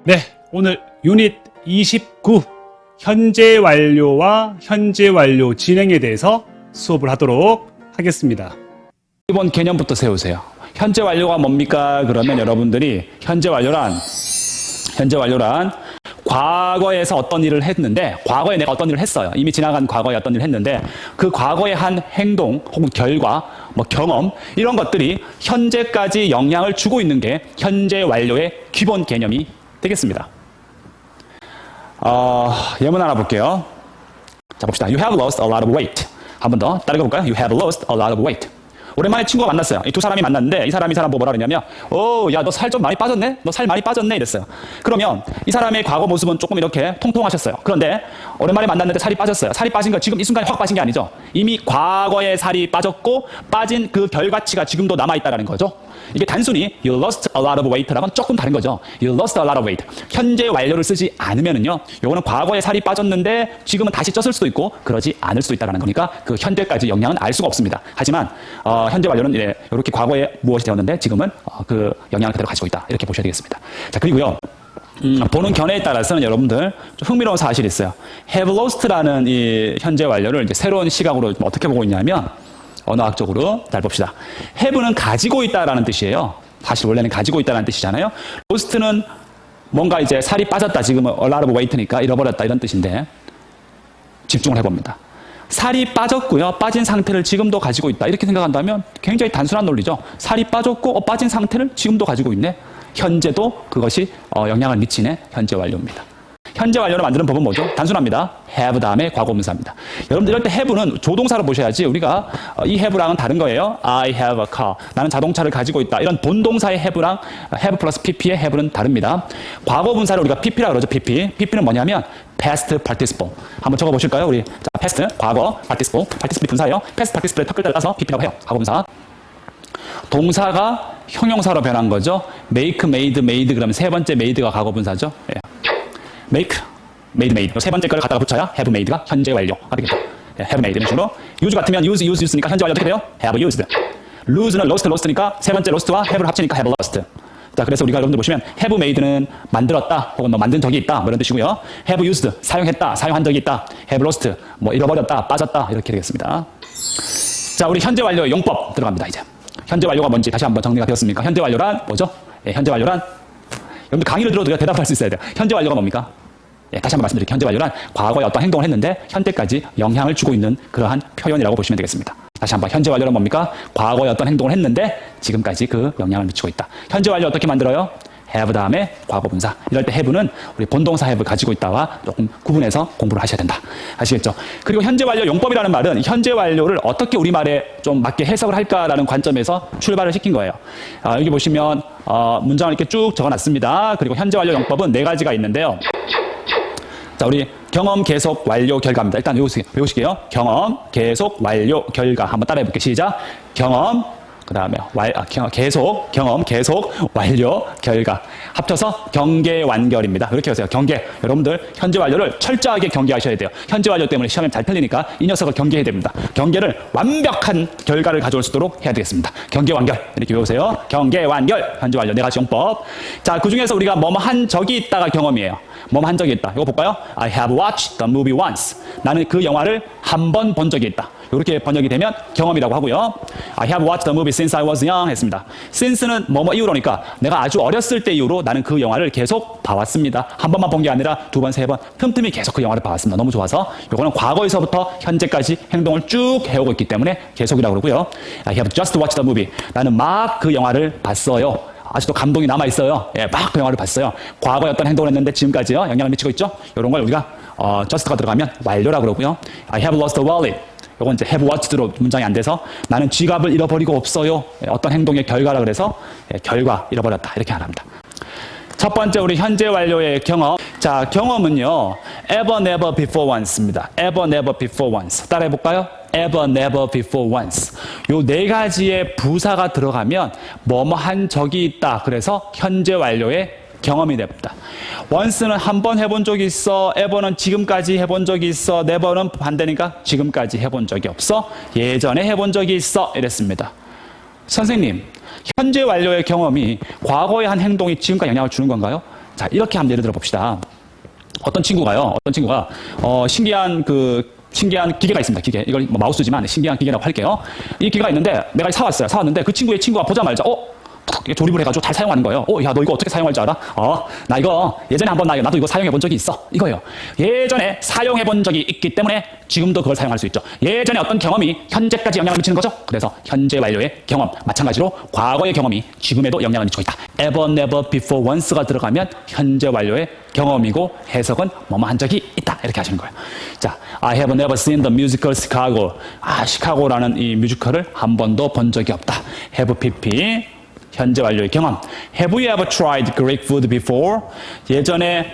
네, 오늘 유닛 29 현재 완료와 현재 완료 진행에 대해서 수업을 하도록 하겠습니다. 기본 개념부터 세우세요. 현재 완료가 뭡니까? 그러면 여러분들이 현재 완료란 과거에서 어떤 일을 했는데, 과거에 내가 어떤 일을 했어요. 이미 지나간 과거에 어떤 일을 했는데 그 과거에 한 행동 혹은 결과, 경험 이런 것들이 현재까지 영향을 주고 있는 게 현재 완료의 기본 개념이 되겠습니다. 예문 하나 볼게요. 자, 봅시다. You have lost a lot of weight. 한 번 더 따라가 볼까요? You have lost a lot of weight. 오랜만에 친구가 만났어요. 이 두 사람이 만났는데 이 사람 뭐라 그러냐면, 야, 너 살 좀 많이 빠졌네? 너 살 많이 빠졌네? 이랬어요. 그러면 이 사람의 과거 모습은 조금 이렇게 통통하셨어요. 그런데 오랜만에 만났는데 살이 빠졌어요. 살이 빠진 건 지금 이 순간에 확 빠진 게 아니죠. 이미 과거에 살이 빠졌고 빠진 그 결과치가 지금도 남아있다는 거죠. 이게 단순히 you lost a lot of weight랑은 조금 다른 거죠. You lost a lot of weight. 현재 완료를 쓰지 않으면은요, 요거는 과거에 살이 빠졌는데 지금은 다시 쪘을 수도 있고 그러지 않을 수도 있다는 거니까 그 현재까지 영향은 알 수가 없습니다. 하지만 현재 완료는 이렇게 과거에 무엇이 되었는데 지금은 그 영향을 그대로 가지고 있다. 이렇게 보셔야 되겠습니다. 자, 그리고요. 보는 견해에 따라서는 여러분들 좀 흥미로운 사실이 있어요. have lost라는 이 현재 완료를 이제 새로운 시각으로 어떻게 보고 있냐면, 언어학적으로 잘 봅시다. have는 가지고 있다라는 뜻이에요. 사실 원래는 가지고 있다라는 뜻이잖아요. lost는 뭔가 이제 살이 빠졌다, 지금은 a lot of weight니까 잃어버렸다 이런 뜻인데, 집중을 해봅니다. 살이 빠졌고요. 빠진 상태를 지금도 가지고 있다. 이렇게 생각한다면 굉장히 단순한 논리죠. 살이 빠졌고 빠진 상태를 지금도 가지고 있네. 현재도 그것이 영향을 미치네. 현재 완료입니다. 현재 완료를 만드는 법은 뭐죠? 단순합니다. have 다음에 과거분사입니다. 여러분들 이럴 때 have는 조동사로 보셔야지, 우리가 이 have랑은 다른 거예요. I have a car. 나는 자동차를 가지고 있다. 이런 본동사의 have랑 have 플러스 pp의 have는 다릅니다. 과거분사를 우리가 pp라고 그러죠. pp는 뭐냐면 past participle. 한번 적어보실까요? 우리 자, past, 과거, participle 분사예요. past participle의 턱 글자를 따서 pp라고 해요. 과거분사. 동사가 형용사로 변한 거죠. make, made 그러면 세 번째 made가 과거분사죠. 예. make, made. 세 번째 걸 갖다가 붙여야 have made가 현재 완료가 되겠죠. 예, have made 이런 식으로. use 같으면 use니까 현재 완료 어떻게 돼요? have used. lose는 lost니까 세 번째 lost와 have를 합치니까 have lost. 자, 그래서 우리가 여러분들 보시면 have made는 만들었다 혹은 만든 적이 있다 이런 뜻이고요. have used 사용했다, 사용한 적이 있다. have lost 잃어버렸다, 빠졌다 이렇게 되겠습니다. 자, 우리 현재 완료의 용법 들어갑니다. 이제 현재 완료가 뭔지 다시 한번 정리가 되었습니까? 현재 완료란 뭐죠? 예, 현재 완료란 여러분들 강의를 들어도 대답할 수 있어야 돼요. 현재 완료가 뭡니까? 예, 다시 한번 말씀드릴게요. 현재 완료란 과거에 어떤 행동을 했는데 현재까지 영향을 주고 있는 그러한 표현이라고 보시면 되겠습니다. 다시 한번 현재 완료는 뭡니까? 과거에 어떤 행동을 했는데 지금까지 그 영향을 미치고 있다. 현재 완료 어떻게 만들어요? have 다음에 과거분사. 이럴 때 have는 우리 본동사 have 가지고 있다와 조금 구분해서 공부를 하셔야 된다. 아시겠죠? 그리고 현재 완료 용법이라는 말은 현재 완료를 어떻게 우리말에 좀 맞게 해석을 할까라는 관점에서 출발을 시킨 거예요. 여기 보시면 문장을 이렇게 쭉 적어놨습니다. 그리고 현재 완료 용법은 네 가지가 있는데요. 자, 우리 경험, 계속, 완료, 결과입니다. 일단 외우시게요. 경험, 계속, 완료, 결과. 한번 따라해볼게요. 시작. 경험, 그 다음에 계속, 경험, 계속, 완료, 결과. 합쳐서 경계완결입니다. 이렇게 하세요. 경계. 여러분들 현재 완료를 철저하게 경계하셔야 돼요. 현재 완료 때문에 시험에 잘 틀리니까 이 녀석을 경계해야 됩니다. 경계를 완벽한 결과를 가져올 수 있도록 해야 되겠습니다. 경계완결. 이렇게 외우세요. 경계완결. 현재 완료. 네 가지 용법. 자, 그 중에서 우리가 뭐뭐 한 적이 있다가 경험이에요. 뭐뭐 한 적이 있다. 이거 볼까요? I have watched the movie once. 나는 그 영화를 한 번 본 적이 있다. 이렇게 번역이 되면 경험이라고 하고요. I have watched the movie since I was young 했습니다. since는 뭐뭐 이후로니까 내가 아주 어렸을 때 이후로 나는 그 영화를 계속 봐왔습니다. 한 번만 본 게 아니라 두 번, 세 번 틈틈이 계속 그 영화를 봐왔습니다. 너무 좋아서 이거는 과거에서부터 현재까지 행동을 쭉 해오고 있기 때문에 계속이라고 그러고요. I have just watched the movie. 나는 막 그 영화를 봤어요. 아직도 감동이 남아있어요. 예, 막 그 영화를 봤어요. 과거에 어떤 행동을 했는데 지금까지요 영향을 미치고 있죠. 이런 걸 우리가 just가 들어가면 완료라고 그러고요. I have lost a wallet. 요건 이제 have watched로 문장이 안 돼서 나는 지갑을 잃어버리고 없어요. 어떤 행동의 결과라 그래서 결과 잃어버렸다 이렇게 말합니다. 첫 번째 우리 현재 완료의 경험. 자, 경험은요 ever, never, before once입니다. ever, never, before once. 따라해 볼까요? ever, never, before once. 요 네 가지의 부사가 들어가면 뭐뭐 한 적이 있다. 그래서 현재 완료의 경험이 됩니다. once는 한 번 해본 적이 있어. ever는 지금까지 해본 적이 있어. never는 반대니까 지금까지 해본 적이 없어. 예전에 해본 적이 있어. 이랬습니다. 선생님, 현재 완료의 경험이 과거의 한 행동이 지금까지 영향을 주는 건가요? 자, 이렇게 한번 예를 들어 봅시다. 어떤 친구가 신기한 기계가 있습니다. 기계. 이걸 뭐 마우스지만 신기한 기계라고 할게요. 이 기계가 있는데 내가 사왔어요. 사왔는데 그 친구가 보자마자 이렇게 조립을 해가지고 잘 사용하는 거예요. 야, 너 이거 어떻게 사용할 줄 알아? 나 이거 예전에 한번 나도 이거 사용해 본 적이 있어. 이거예요. 예전에 사용해 본 적이 있기 때문에 지금도 그걸 사용할 수 있죠. 예전에 어떤 경험이 현재까지 영향을 미치는 거죠. 그래서 현재 완료의 경험, 마찬가지로 과거의 경험이 지금에도 영향을 미치고 있다. ever, never, before, once가 들어가면 현재 완료의 경험이고 해석은 뭐뭐 한 적이 있다. 이렇게 하시는 거예요. 자, I have never seen the musical Chicago. 시카고라는 이 뮤지컬을 한 번도 본 적이 없다. have pp 현재 완료의 경험. Have you ever tried Greek food before? 예전에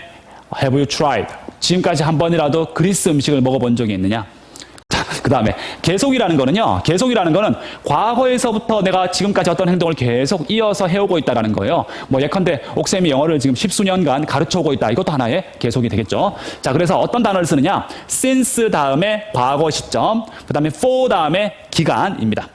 have you tried? 지금까지 한 번이라도 그리스 음식을 먹어본 적이 있느냐? 자, 그 다음에 계속이라는 거는 과거에서부터 내가 지금까지 어떤 행동을 계속 이어서 해오고 있다는 거예요. 뭐 예컨대 옥쌤이 영어를 지금 10수년간 가르쳐오고 있다. 이것도 하나의 계속이 되겠죠. 자, 그래서 어떤 단어를 쓰느냐? since 다음에 과거 시점, 그 다음에 for 다음에 기간입니다.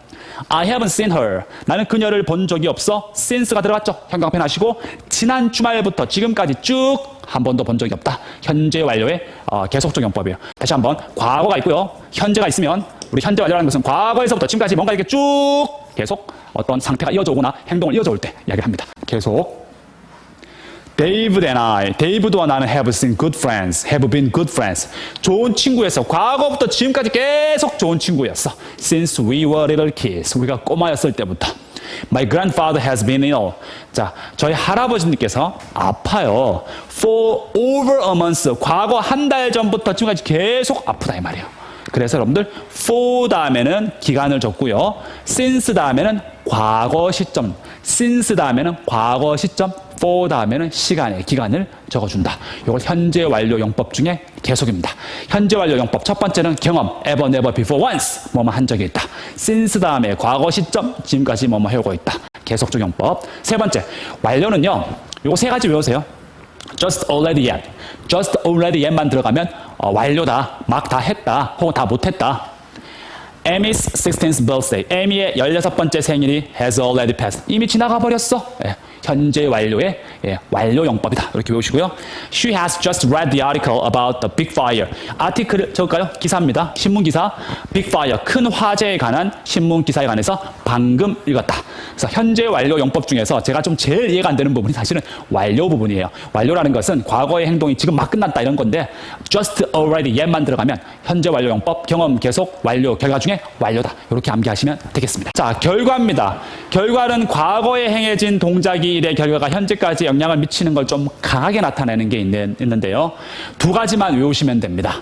I haven't seen her. 나는 그녀를 본 적이 없어. since가 들어갔죠. 형광펜 하시고 지난 주말부터 지금까지 쭉 한 번도 본 적이 없다. 현재 완료의 계속적 용법이에요. 다시 한번 과거가 있고요. 현재가 있으면 우리 현재 완료라는 것은 과거에서부터 지금까지 뭔가 이렇게 쭉 계속 어떤 상태가 이어져 오거나 행동을 이어져 올 때 이야기를 합니다. 계속 David and I, 데이브드와 나는 have seen good friends, have been good friends. 좋은 친구였어. 과거부터 지금까지 계속 좋은 친구였어. Since we were little kids, 우리가 꼬마였을 때부터. My grandfather has been ill. 자, 저희 할아버지님께서 아파요. For over a month, 과거 한 달 전부터 지금까지 계속 아프다 이 말이에요. 그래서 여러분들 for 다음에는 기간을 줬고요. since 다음에는 과거 시점, since 다음에는 과거 시점, for 다음에는 시간의 기간을 적어준다. 이걸 현재 완료 용법 중에 계속입니다. 현재 완료 용법 첫 번째는 경험, ever, never, before, once 뭐뭐 한 적이 있다. since 다음에 과거 시점, 지금까지 뭐뭐 해오고 있다. 계속적 용법. 세 번째, 완료는요. 요거 세 가지 외우세요. just, already, yet. just, already, yet만 들어가면 완료다, 막 다 했다, 혹은 다 못했다. Amy's 16th birthday. Amy의 16번째 생일이 has already passed. 이미 지나가 버렸어. 현재 완료의 완료 용법이다. 이렇게 외우시고요. She has just read the article about the big fire. 아티클 적을까요? 기사입니다. 신문 기사. Big fire. 큰 화재에 관한 신문 기사에 관해서 방금 읽었다. 그래서 현재 완료 용법 중에서 제가 좀 제일 이해가 안 되는 부분이 사실은 완료 부분이에요. 완료라는 것은 과거의 행동이 지금 막 끝났다 이런 건데 just already yet만 들어가면 현재 완료 용법 경험 계속 완료 결과 중에 완료다. 이렇게 암기하시면 되겠습니다. 자, 결과입니다. 결과는 과거에 행해진 동작이 일의 결과가 현재까지 영향을 미치는 걸 좀 강하게 나타내는 게 있는데요. 두 가지만 외우시면 됩니다.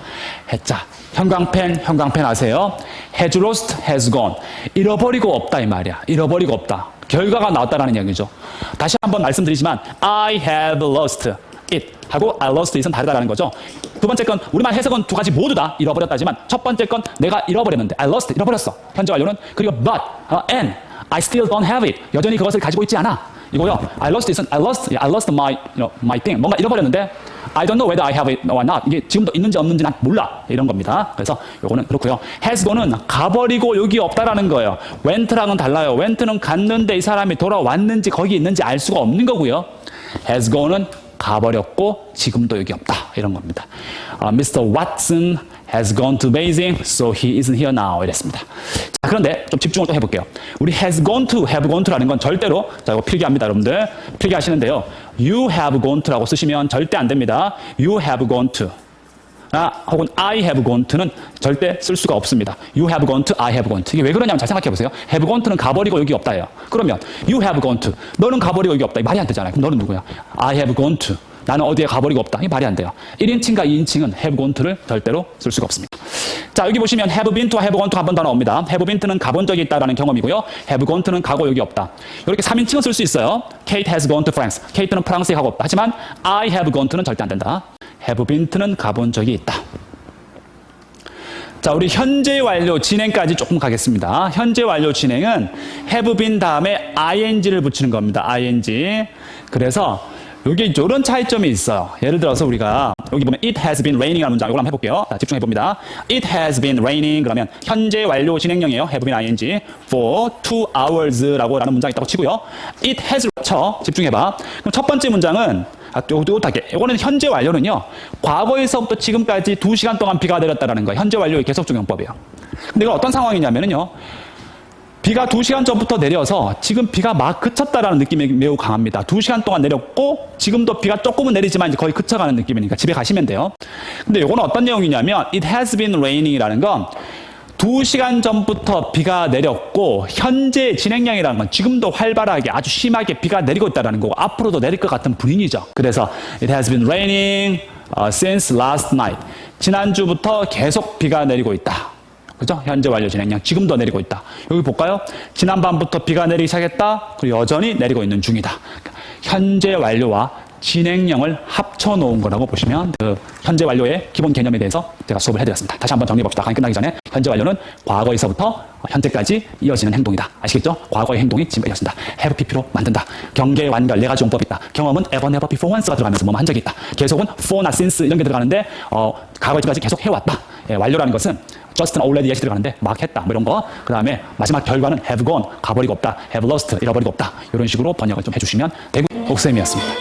자, 형광펜 아세요? has lost, has gone. 잃어버리고 없다 이 말이야. 잃어버리고 없다. 결과가 나왔다라는 얘기죠. 다시 한번 말씀드리지만 I have lost it 하고 I lost it은 다르다라는 거죠. 두 번째 건 우리말 해석은 두 가지 모두 다 잃어버렸다지만 첫 번째 건 내가 잃어버렸는데 I lost, 잃어버렸어. 현재 완료는 그리고 but, and I still don't have it. 여전히 그것을 가지고 있지 않아. 이거요. I lost it은 I lost my thing. 뭔가 잃어버렸는데 I don't know whether I have it or not. 이게 지금도 있는지 없는지 난 몰라. 이런 겁니다. 그래서 요거는 그렇고요. has gone은 가버리고 여기 없다라는 거예요. went랑은 달라요. went는 갔는데 이 사람이 돌아왔는지 거기 있는지 알 수가 없는 거고요. has gone은 가버렸고 지금도 여기 없다. 이런 겁니다. Mr. Watson has gone to Beijing, so he isn't here now. 이랬습니다. 자, 그런데 좀 집중을 또 해볼게요. 우리 has gone to, have gone to라는 건 절대로, 자, 이거 필기합니다, 여러분들. 필기하시는데요. You have gone to라고 쓰시면 절대 안 됩니다. You have gone to. 혹은 I have gone to는 절대 쓸 수가 없습니다. You have gone to, I have gone to. 이게 왜 그러냐면 잘 생각해 보세요. have gone to는 가버리고 여기 없다예요. 그러면 you have gone to. 너는 가버리고 여기 없다. 말이 안 되잖아요. 그럼 너는 누구야? I have gone to. 나는 어디에 가버리고 없다. 이게 말이 안 돼요. 1인칭과 2인칭은 have gone to를 절대로 쓸 수가 없습니다. 자, 여기 보시면 have been to와 have gone to 한 번 더 나옵니다. have been to는 가본 적이 있다라는 경험이고요. have gone to는 가고 여기 없다. 이렇게 3인칭은 쓸 수 있어요. Kate has gone to France. Kate는 프랑스에 가고 없다. 하지만 I have gone to는 절대 안 된다. have been to는 가본 적이 있다. 자, 우리 현재 완료 진행까지 조금 가겠습니다. 현재 완료 진행은 have been 다음에 ing를 붙이는 겁니다. ing. 그래서 여기 이런 차이점이 있어요. 예를 들어서 우리가 여기 보면 it has been raining이라는 문장 이걸 한번 해볼게요. 자, 집중해 봅니다. It has been raining 그러면 현재 완료 진행형이에요. have been ing for 2 hours라고 라는 문장이 있다고 치고요. It has 쳐 집중해봐. 그럼 첫 번째 문장은 이거는 현재 완료는요, 과거에서부터 지금까지 2시간 동안 비가 내렸다라는 거예요. 현재 완료의 계속 적용법이에요. 근데 이건 어떤 상황이냐면요, 비가 2시간 전부터 내려서 지금 비가 막 그쳤다라는 느낌이 매우 강합니다. 2시간 동안 내렸고 지금도 비가 조금은 내리지만 이제 거의 그쳐가는 느낌이니까 집에 가시면 돼요. 근데 이거는 어떤 내용이냐면 it has been raining이라는 건 2시간 전부터 비가 내렸고 현재 진행량이라는 건 지금도 활발하게 아주 심하게 비가 내리고 있다는 거고 앞으로도 내릴 것 같은 분위기죠. 그래서 it has been raining since last night. 지난주부터 계속 비가 내리고 있다. 그죠? 현재 완료 진행량 지금도 내리고 있다. 여기 볼까요? 지난밤부터 비가 내리기 시작했다. 그리고 여전히 내리고 있는 중이다. 현재 완료와 진행령을 합쳐놓은 거라고 보시면 그 현재 완료의 기본 개념에 대해서 제가 수업을 해드렸습니다. 다시 한번 정리해봅시다. 강의 끝나기 전에 현재 완료는 과거에서부터 현재까지 이어지는 행동이다. 아시겠죠? 과거의 행동이 지금 이어진다. have pp로 만든다. 경계 완결 네 가지 용법이 있다. 경험은 ever, never, before, once가 들어가면서 뭐뭐 한 적이 있다. 계속은 for나 since 이런 게 들어가는데 과거에 지금까지 계속 해왔다. 예, 완료라는 것은 just나 already, yet이 들어가는데 막 했다 뭐 이런 거. 그 다음에 마지막 결과는 have gone 가버리고 없다. have lost 잃어버리고 없다. 이런 식으로 번역을 좀 해주시면 되고. 옥쌤이었습니다.